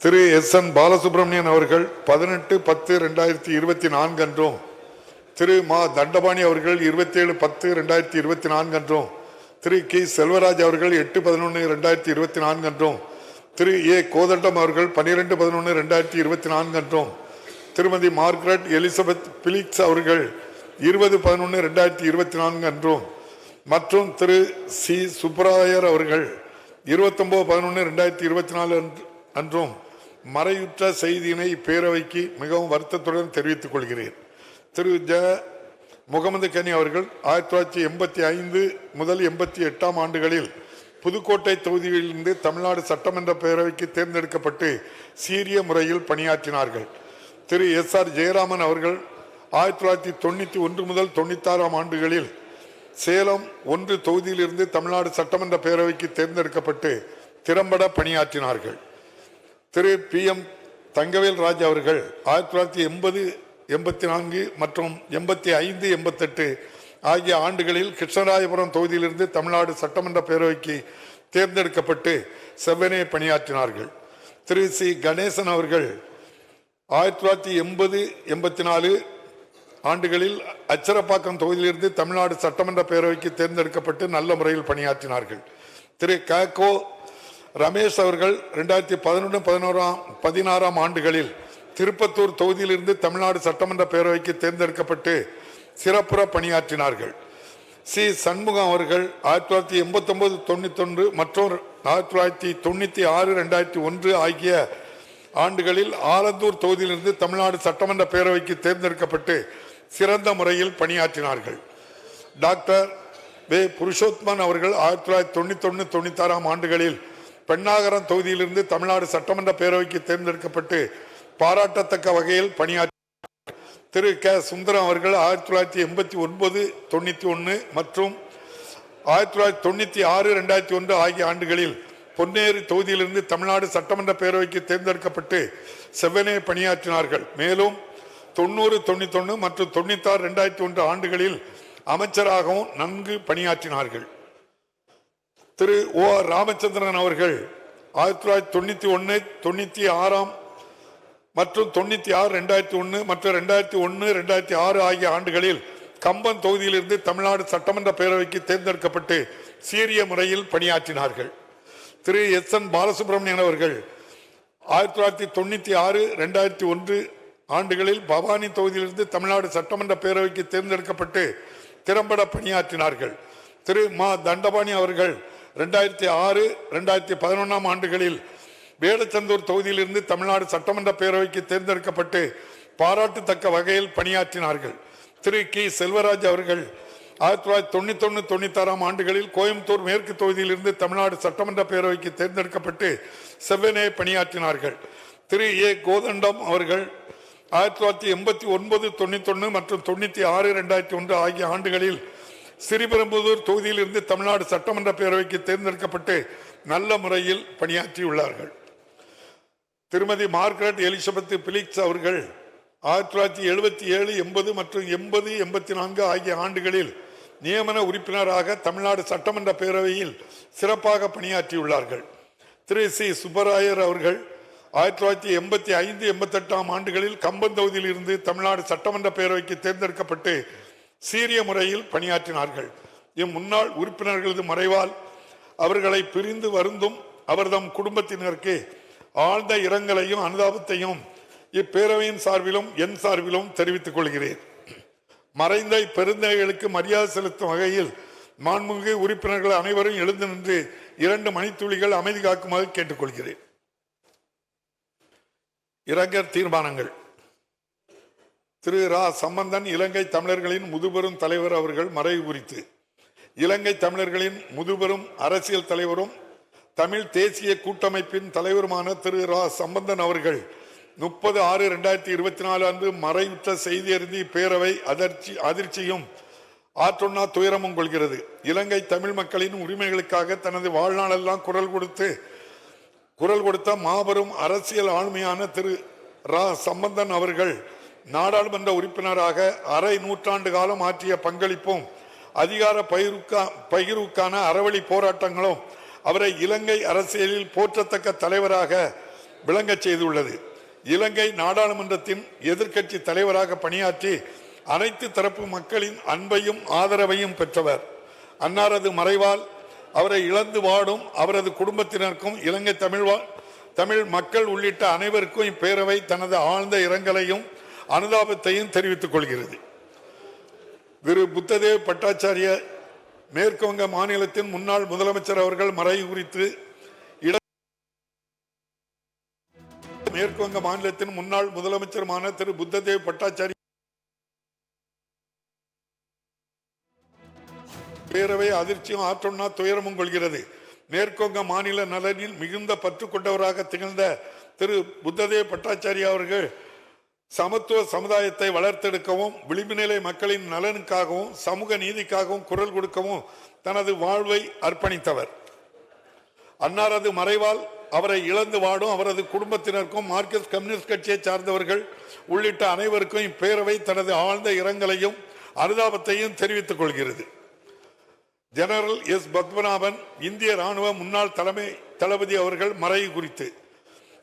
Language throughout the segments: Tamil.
திரு எஸ்.என். பாலசுப்ரமணியன் அவர்கள் 18-10-2024 அன்றும், திரு மா. தண்டபாணி அவர்கள் 27-10-2024 அன்றும், திரு கி. செல்வராஜ் அவர்கள் 8-11-2024 அன்றும், திரு ஏ. கோதண்டம் அவர்கள் 12-11-2024 அன்றும், திருமதி மார்கரெட் எலிசபெத் பிலிக்ஸ் அவர்கள் 20-11-2024 அன்றும் மற்றும் திரு சி. சுப்பராயர் அவர்கள் 29-11-2024 அன்றும் மறையுற்ற செய்தியினை இப்பேரவைக்கு மிகவும் வருத்தத்துடன் தெரிவித்துக் கொள்கிறேன். திரு ஜ. முகமது கனி அவர்கள் 1985 முதல் 88 ஆண்டுகளில் புதுக்கோட்டை தொகுதியிலிருந்து தமிழ்நாடு சட்டமன்ற பேரவைக்கு தேர்ந்தெடுக்கப்பட்டு சீரிய முறையில் பணியாற்றினார்கள். திரு எஸ்.ஆர். ஜெயராமன் அவர்கள் 1991 முதல் 96 ஆண்டுகளில் சேலம் 1 தொகுதியிலிருந்து தமிழ்நாடு சட்டமன்ற பேரவைக்கு தேர்ந்தெடுக்கப்பட்டு திறம்பட பணியாற்றினார்கள். திரு பி.எம். தங்கவேல் ராஜ் அவர்கள் 1980, 84 மற்றும் 85, 88 ஆகிய ஆண்டுகளில் கிருஷ்ணராயபுரம் தொகுதியிலிருந்து தமிழ்நாடு சட்டமன்ற பேரவைக்கு தேர்ந்தெடுக்கப்பட்டு செவ்வனே பணியாற்றினார்கள். திரு சி. கணேசன் அவர்கள் 1980, 84 ஆண்டுகளில் அச்சரப்பாக்கம் தொகுதியிலிருந்து தமிழ்நாடு சட்டமன்ற பேரவைக்கு தேர்ந்தெடுக்கப்பட்டு நல்ல முறையில் பணியாற்றினார்கள். திரு கோ. ரமேஷ் அவர்கள் 2011, 16 ஆண்டுகளில் திருப்பத்தூர் தொகுதியிலிருந்து தமிழ்நாடு சட்டமன்ற பேரவைக்கு தேர்ந்தெடுக்கப்பட்டு சிறப்புற பணியாற்றினார்கள். சி. சண்முகம் அவர்கள் 1989, 91 மற்றும் 1996, 2001 ஆகிய ஆண்டுகளில் ஆலந்தூர் தொகுதியிலிருந்து தமிழ்நாடு சட்டமன்ற பேரவைக்கு தேர்ந்தெடுக்கப்பட்டு சிறந்த முறையில் பணியாற்றினார்கள். டாக்டர் வே. புருஷோத்தமன் அவர்கள் 1991, 96 ஆண்டுகளில் பெண்ணாகரம் தொகுதியிலிருந்து தமிழ்நாடு சட்டமன்ற பேரவைக்கு தேர்ந்தெடுக்கப்பட்டு பாராட்டத்தக்க வகையில் பணியாற்றினார். திரு க. சுந்தரம் அவர்கள் 1989, 91 மற்றும் 1996, 2001 ஆகிய ஆண்டுகளில் பொன்னேரி தொகுதியிலிருந்து தமிழ்நாடு சட்டமன்ற பேரவைக்கு தேர்ந்தெடுக்கப்பட்டு செவ்வனே பணியாற்றினார்கள். மேலும் 90, 91 மற்றும் 96, 2001 ஆண்டுகளில் அமைச்சராகவும் நன்கு பணியாற்றினார்கள். திரு ஓ. ராமச்சந்திரன் அவர்கள் 1991, 96 மற்றும் 96, 2001 மற்றும் 2001, 2006 ஆகிய ஆண்டுகளில் கம்பம் தொகுதியிலிருந்து தமிழ்நாடு சட்டமன்ற பேரவைக்கு தேர்ந்தெடுக்கப்பட்டு சீரிய முறையில் பணியாற்றினார்கள். திரு எஸ்.என். பாலசுப்ரமணியன் அவர்கள் 1996, 2001 ஆண்டுகளில் பவானி தொகுதியிலிருந்து தமிழ்நாடு சட்டமன்ற பேரவைக்கு தேர்ந்தெடுக்கப்பட்டு திறம்பட பணியாற்றினார்கள். திரு மா. தண்டபாணி அவர்கள் 2006, 2011 ஆண்டுகளில் வேடச்சந்தூர் தொகுதியிலிருந்து தமிழ்நாடு சட்டமன்ற பேரவைக்கு தேர்ந்தெடுக்கப்பட்டு பாராட்டத்தக்க வகையில் பணியாற்றினார்கள். திரு கி. செல்வராஜ் அவர்கள் 1991, 96 ஆண்டுகளில் கோயம்புத்தூர் மேற்கு தொகுதியிலிருந்து தமிழ்நாடு சட்டமன்ற பேரவைக்கு தேர்ந்தெடுக்கப்பட்டு செவ்வனே பணியாற்றினார்கள். திரு ஏ. கோதண்டம் அவர்கள் 1989, 91 மற்றும் 96, 2001 ஆகிய ஆண்டுகளில் ஸ்ரீபெரும்புதூர் தொகுதியிலிருந்து தமிழ்நாடு சட்டமன்ற பேரவைக்கு தேர்ந்தெடுக்கப்பட்டு நல்ல முறையில் பணியாற்றியுள்ளார்கள். திருமதி மார்கரெட் எலிசபெத் பிலிக்ஸ் அவர்கள் 1977, 80 மற்றும் 80, 84 ஆகிய ஆண்டுகளில் நியமன உறுப்பினராக தமிழ்நாடு சட்டமன்ற பேரவையில் சிறப்பாக பணியாற்றியுள்ளார்கள். திரு சி. சுப்பராயர் அவர்கள் 1985, 88 ஆண்டுகளில் கம்பம் தொகுதியில் இருந்து தமிழ்நாடு சட்டமன்ற பேரவைக்கு தேர்ந்தெடுக்கப்பட்டு சீரிய முறையில் பணியாற்றினார்கள். முன்னாள் உறுப்பினர்களது மறைவால் அவர்களை பிரிந்து வருந்தும் அவர்தம் குடும்பத்தினருக்கு ஆழ்ந்த இரங்கலையும் அனுதாபத்தையும் இப்பேரவையின் சார்பிலும் என் சார்பிலும் தெரிவித்துக் கொள்கிறேன். மறைந்த பெருந்தகைகளுக்கு மரியாதை செலுத்தும் வகையில் மாண்புமிகு உறுப்பினர்கள் அனைவரும் எழுந்து நின்று 2 மணித்துளிகள் அமைதி காக்குமாறு கேட்டுக்கொள்கிறேன். இரங்கல் தீர்மானங்கள். திரு ரா. சம்பந்தன் இலங்கை தமிழர்களின் முதுபெரும் தலைவர் அவர்கள் மறைவு குறித்து இலங்கை தமிழர்களின் முதுபெரும் அரசியல் தலைவரும் தமிழ் தேசிய கூட்டமைப்பின் தலைவருமான திரு ரா. சம்பந்தன் அவர்கள் 30/6/2024 அன்று மறைவுற்ற செய்தி அறிந்து பேரவை அதிர்ச்சியும் ஆற்றொன்னா துயரமும் கொள்கிறது. இலங்கை தமிழ் மக்களின் உரிமைகளுக்காக தனது வாழ்நாளெல்லாம் குரல் கொடுத்த மாபெரும் அரசியல் ஆளுமையான திரு ரா. சம்பந்தன் அவர்கள் நாடாளுமன்ற உறுப்பினராக அரை நூற்றாண்டு காலம் ஆற்றிய பங்களிப்பும் அதிகார பகிர்வுக்கான அறவழி போராட்டங்களும் அவரை இலங்கை அரசியலில் போற்றத்தக்க தலைவராக விளங்கச் செய்துள்ளது. இலங்கை நாடாளுமன்றத்தின் எதிர்க்கட்சி தலைவராக பணியாற்றி அனைத்து தரப்பு மக்களின் அன்பையும் ஆதரவையும் பெற்றவர். அன்னாரது மறைவால் அவரை இழந்து வாடும் அவரது குடும்பத்தினருக்கும் இலங்கை தமிழ் மக்கள் உள்ளிட்ட அனைவருக்கும் இப்பேரவை தனது ஆழ்ந்த இரங்கலையும் அனுதாபத்தையும் தெரிவித்துக் கொள்கிறது. திரு புத்ததேவ் பட்டாச்சாரிய மேற்கு வங்க மாநிலத்தின் முன்னாள் முதலமைச்சர் அவர்கள் மறைவு குறித்து மேற்கு வங்க மாநிலத்தின் முன்னாள் முதலமைச்சருமான திரு புத்ததேவ் பட்டாச்சாரி பேரவை அதிர்ச்சியும் ஆற்றொன்னா துயரமும் கொள்கிறது. மேற்குவங்க மாநில நலனில் மிகுந்த பற்று கொண்டவராக திகழ்ந்த திரு புத்ததேவ் பட்டாச்சாரியா அவர்கள் சமத்துவ சமுதாயத்தை வளர்த்தெடுக்கவும் விளிம்பு நிலை மக்களின் நலனுக்காகவும் சமூக நீதிக்காகவும் குரல் கொடுக்கவும் தனது வாழ்வை அர்ப்பணித்தவர். அன்னாரது மறைவால் அவரை இழந்து வாடும் அவரது குடும்பத்தினருக்கும் மார்க்சிஸ்ட் கம்யூனிஸ்ட் கட்சியை சார்ந்தவர்கள் உள்ளிட்ட அனைவருக்கும் இப்பேரவை தனது ஆழ்ந்த இரங்கலையும் அனுதாபத்தையும் தெரிவித்துக் கொள்கிறது. ஜெனரல் எஸ் பத்மநாபன் இந்திய ராணுவ முன்னாள் தலைமை தளபதி அவர்கள் மறைவு குறித்து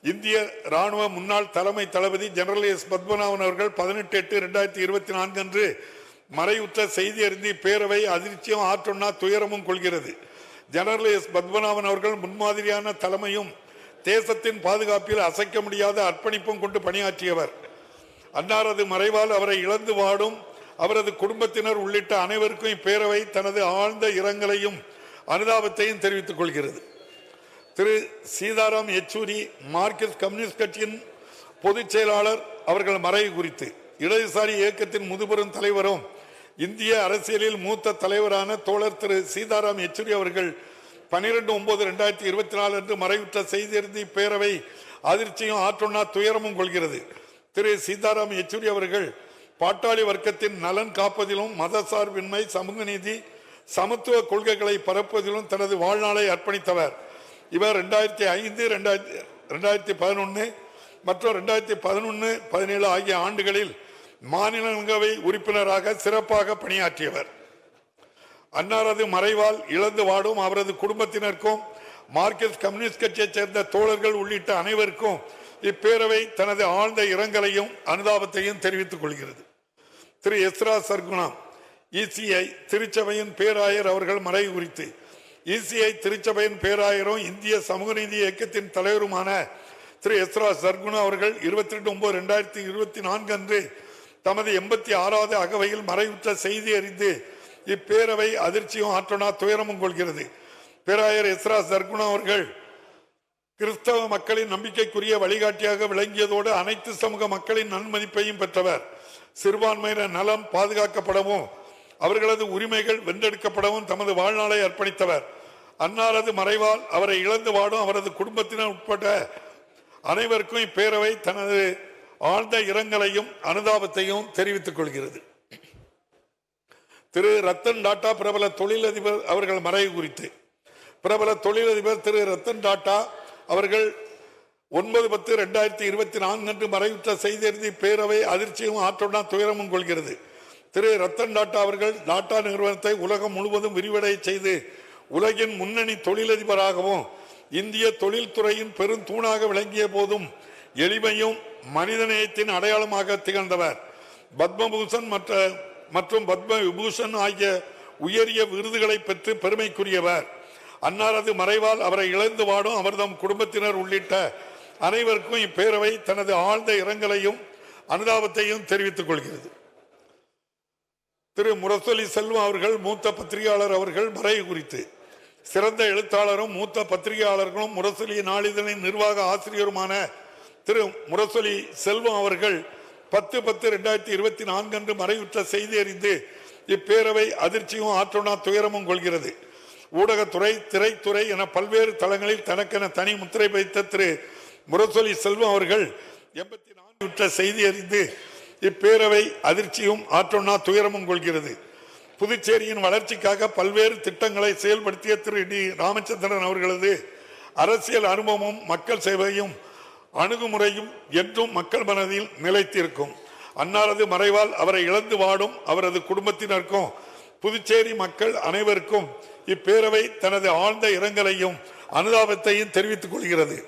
இந்திய ராணுவ முன்னாள் தலைமை தளபதி ஜெனரல் எஸ் பத்மநாபன் அவர்கள் 18/8/2024 அன்று மறைவுற்ற செய்தி அறிந்து பேரவை அதிர்ச்சியும் ஆற்றொன்னா துயரமும் கொள்கிறது. ஜெனரல் எஸ் பத்மநாபன் அவர்கள் முன்மாதிரியான தலைமையும் தேசத்தின் பாதுகாப்பில் அசைக்க முடியாத அர்ப்பணிப்பும் கொண்டு பணியாற்றியவர். அன்னாரது மறைவால் அவரை இழந்து வாடும் அவரது குடும்பத்தினர் உள்ளிட்ட அனைவருக்கும் இப்பேரவை தனது ஆழ்ந்த இரங்கலையும் அனுதாபத்தையும் தெரிவித்துக் கொள்கிறது. திரு சீதாராம் யெச்சூரி மார்க்சிஸ்ட் கம்யூனிஸ்ட் கட்சியின் பொதுச் செயலாளர் அவர்கள் மறைவு குறித்து இடதுசாரி இயக்கத்தின் முதுபெரும் தலைவரும் இந்திய அரசியலில் மூத்த தலைவரான தோழர் திரு சீதாராம் யெச்சூரி அவர்கள் 12/9/2024 அன்று மறைவுற்ற செய்தி அறிந்து இப்பேரவை அதிர்ச்சியும் ஆற்றொன்னா துயரமும் கொள்கிறது. திரு சீதாராம் யெச்சூரி அவர்கள் பாட்டாளி வர்க்கத்தின் நலன் காப்பதிலும் மதசார்பின்மை சமூக நீதி சமத்துவ கொள்கைகளை பரப்புவதிலும் தனது வாழ்நாளை அர்ப்பணித்தவர். இவர் 2005, 2011 மற்றும் 2011-17 ஆகிய ஆண்டுகளில் மாநிலங்களவை உறுப்பினராக சிறப்பாக பணியாற்றியவர். அன்னாரது மறைவால் இழந்து வாடும் அவரது குடும்பத்தினருக்கும் மார்க்சிஸ்ட் கம்யூனிஸ்ட் கட்சியைச் சேர்ந்த தோழர்கள் உள்ளிட்ட அனைவருக்கும் இப்பேரவை தனது ஆழ்ந்த இரங்கலையும் அனுதாபத்தையும் தெரிவித்துக் கொள்கிறது. திரு எஸ்ரா சர்குணா இசிஐ திருச்சபையின் பேராயர் அவர்கள் மறைவு குறித்து இசிஐ திருச்சபையின் பேராயரும் இந்திய சமூக நீதி இயக்கத்தின் தலைவருமான திரு எஸ்ரா சர்குணா அவர்கள் 22/9/2024 அன்று தமது 86வது அகவையில் மறைவுற்ற செய்தி அறிந்து இப்பேரவை அதிர்ச்சியும் ஆற்றொன்னா துயரமும் கொள்கிறது. பேராயர் எஸ்ரா சர்குணா அவர்கள் கிறிஸ்தவ மக்களின் நம்பிக்கைக்குரிய வழிகாட்டியாக விளங்கியதோடு அனைத்து சமூக மக்களின் நன்மதிப்பையும் பெற்றவர். சிறுபான்மையினர் நலம் பாதுகாக்கப்படவும் அவர்களது உரிமைகள் வென்றெடுக்கப்படவும் தமது வாழ்நாளை அர்ப்பணித்தவர். அன்னாரது மறைவால் அவரை இழந்து வாடும் அவரது குடும்பத்தினர் உட்பட்ட அனைவருக்கும் இப்பேரவை தனது ஆழ்ந்த இரங்கலையும் அனுதாபத்தையும் தெரிவித்துக் கொள்கிறது. திரு ரத்தன் டாடா பிரபல தொழிலதிபர் அவர்கள் மறைவு குறித்து பிரபல தொழிலதிபர் திரு ரத்தன் டாடா அவர்கள் 9/10/2024 அன்று மறைவுற்ற செய்தி அறிந்து பேரவை அதிர்ச்சியும் ஆற்றொன்னா துயரமும் கொள்கிறது. திரு ரத்தன் டாடா அவர்கள் டாடா நிறுவனத்தை உலகம் முழுவதும் விரிவடை செய்து உலகின் முன்னணி தொழிலதிபராகவும் இந்திய தொழில்துறையின் பெரும் தூணாக விளங்கிய போதும் எளிமையும் மனிதநேயத்தின் அடையாளமாக திகழ்ந்தவர். பத்மபூஷன் மற்றும் பத்ம விபூஷன் ஆகிய உயரிய விருதுகளை பெற்று பெருமைக்குரியவர். அன்னாரது மறைவால் அவரை இழந்து வாடும் அவர்தம் குடும்பத்தினர் உள்ளிட்ட அனைவருக்கும் இப்பேரவை தனது ஆழ்ந்த இரங்கலையும் அனுதாபத்தையும் தெரிவித்துக் கொள்கிறது. திரு முரசொலி செல்வம் அவர்கள் மூத்த பத்திரிகையாளர் அவர்கள் மறைவு குறித்து சிறந்த எழுத்தாளரும் மூத்த பத்திரிகையாளர்களும் முரசொலி நாளிதழின் நிர்வாக ஆசிரியருமான திரு முரசொலி செல்வம் அவர்கள் 10/10/2024 அன்று மறைவுற்ற செய்தி அறிந்து இப்பேரவை அதிர்ச்சியும் ஆற்றொன்னா துயரமும் கொள்கிறது. ஊடகத்துறை திரைத்துறை என பல்வேறு தளங்களில் தனக்கென தனி முத்திரை வைத்த திரு முரசொலி செல்வம் அவர்கள் 84 செய்தி அறிந்து இப்பேரவை அதிர்ச்சியும் ஆற்றொன்னா துயரமும் கொள்கிறது. புதுச்சேரியின் வளர்ச்சிக்காக பல்வேறு திட்டங்களை செயல்படுத்திய திரு டி ராமச்சந்திரன் அவர்களது அரசியல் அனுபவமும் மக்கள் சேவையும் அணுகுமுறையும் என்றும் மக்கள் மனதில் நிலைத்திருக்கும். அன்னாரது மறைவால் அவரை இழந்து வாடும் அவரது குடும்பத்தினருக்கும் புதுச்சேரி மக்கள் அனைவருக்கும் இப்பேரவை தனது ஆழ்ந்த இரங்கலையும் அனுதாபத்தையும் தெரிவித்துக் கொள்கிறது.